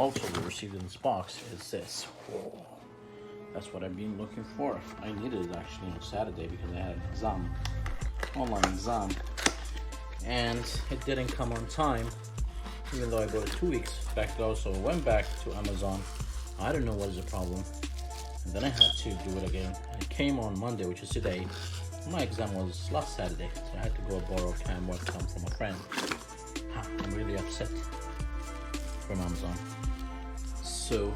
also we received in this box is this. Whoa. That's what I've been looking for. I needed it actually on Saturday because I had an exam, online exam, and it didn't come on time, even though I got it 2 weeks back ago. So I went back to Amazon. I don't know what is the problem, and then I had to do it again. And it came on Monday, which is today. My exam was last Saturday, so I had to go borrow Webcam from a friend. I'm really upset from Amazon. So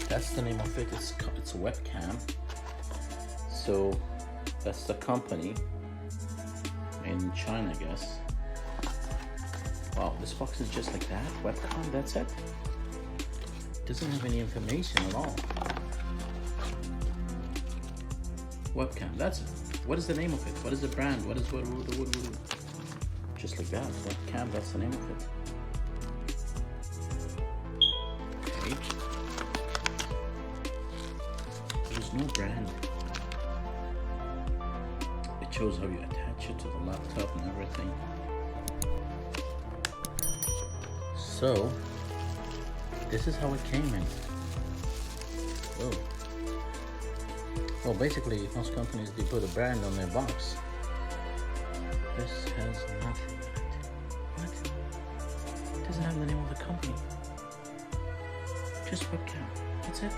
that's the name of it. It's a Webcam. So that's the company in China, I guess. Wow, this box is just like that. Webcam, that's it. Doesn't have any information at all. Webcam, that's it. What is the name of it? What is the brand? What? Just like that. Webcam, that's the name of it. Okay. There's no brand. It shows how you attach it to the laptop and everything. So, this is how it came in. Oh. Well, basically, most companies, they put a brand on their box. This has nothing in it. What? It doesn't have the name of the company. Just Webcam. That's it.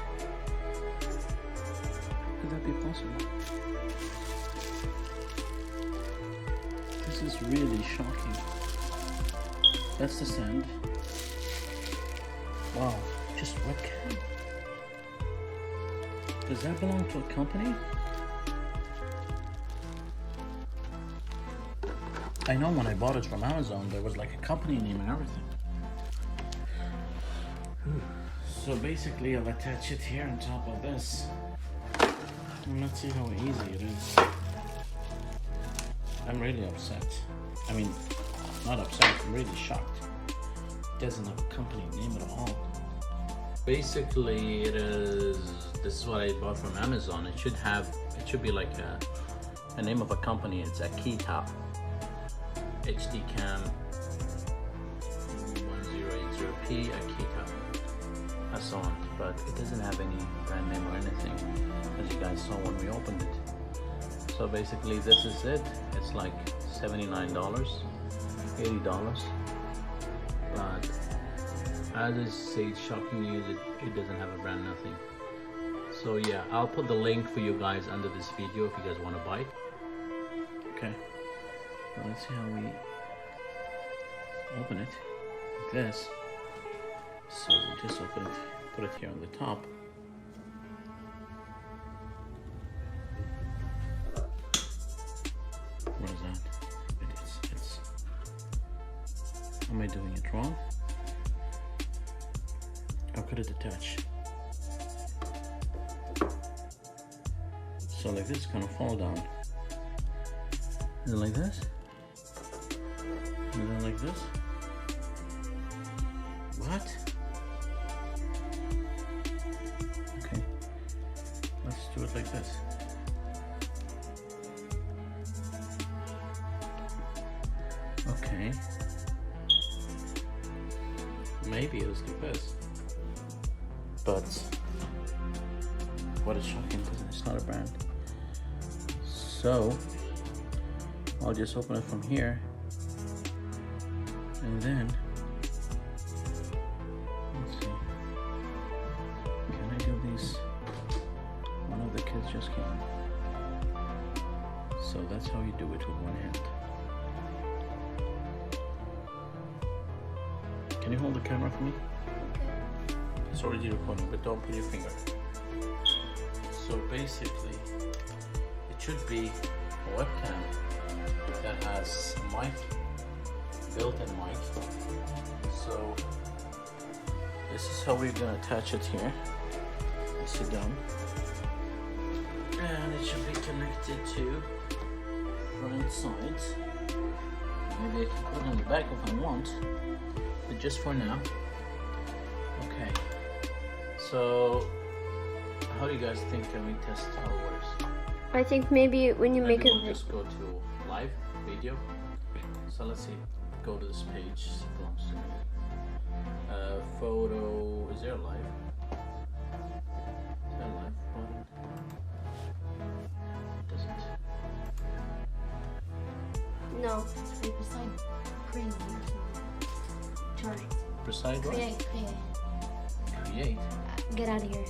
How could that be possible? This is really shocking. That's the stand. Wow, just Webcam. Does that belong to a company? I know when I bought it from Amazon, there was like a company name and everything. So basically, I'll attach it here on top of this. And let's see how easy it is. I'm really upset. I mean, not upset, I'm really shocked. It doesn't have a company name at all. Basically, this is what I bought from Amazon. It should be like a name of a company. It's Akyta. HD Cam 1080p Akyta. That's on, but it doesn't have any brand name or anything, as you guys saw when we opened it. So basically, this is it. It's like $79, $80, but as I say, it's shocking news. It doesn't have a brand, nothing. So yeah, I'll put the link for you guys under this video if you guys want to buy it. Okay, so let's see how we open it like this. So we just open it, put it here on the top. What is that? Am I doing it wrong? How could it attach? So like this is gonna fall down. Is it like this? And then like this? What? Okay. Let's do it like this. Okay. Maybe it was like this. But what is shocking because it's not a brand. So I'll just open it from here, and then let's see. Can I do these? One of the kids just came. So that's how you do it with one hand. Can you hold the camera for me? It's already recording, but don't put your finger. So basically, it should be a webcam that has a mic, built-in mic. So this is how we're gonna attach it here. Sit down, and it should be connected to front sides. Maybe I can put it on the back if I want, but just for now. Okay. So, how do you guys think? Can we test how it works? I think maybe when you make we'll just go to live video. So let's see. Go to this page. It belongs to me. photo. Is there a live? Is there a live button? It doesn't. No. Right beside create. Charge. Beside what? Create. Create. Get out of here.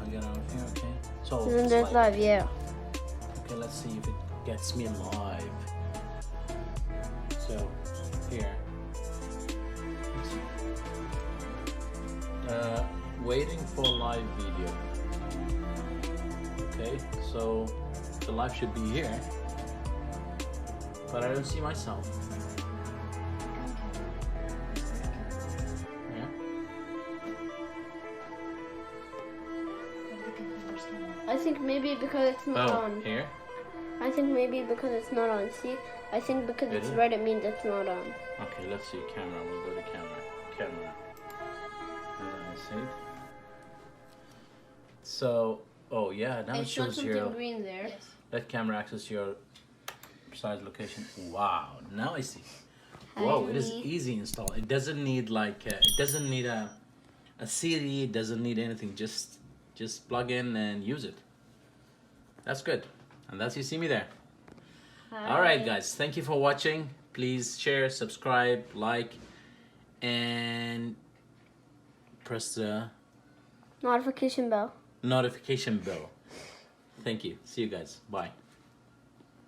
I get out of here, okay. So, And then it's there's live, yeah. Okay, let's see if it gets me live. So, here. Let's see. Waiting for live video. Okay, so the live should be here. But I don't see myself. Yeah. I think maybe because it's not Oh, on. here. I think maybe because it's not on. See? I think because it's Really? red, it means it's not on. Okay, let's see. Camera. We'll go to camera. Camera. And then I save. So, oh yeah, now I it saw shows something your. green there. Yes. Let camera access your precise location. Wow, now I see. Whoa, it is Hi. easy install. It doesn't need like it doesn't need a CD. It doesn't need anything. Just plug in and use it. That's good. And that's you see me there. All right, guys. Thank you for watching. Please share, subscribe, like, and press the Notification bell. notification bell. Thank you. See you guys. Bye.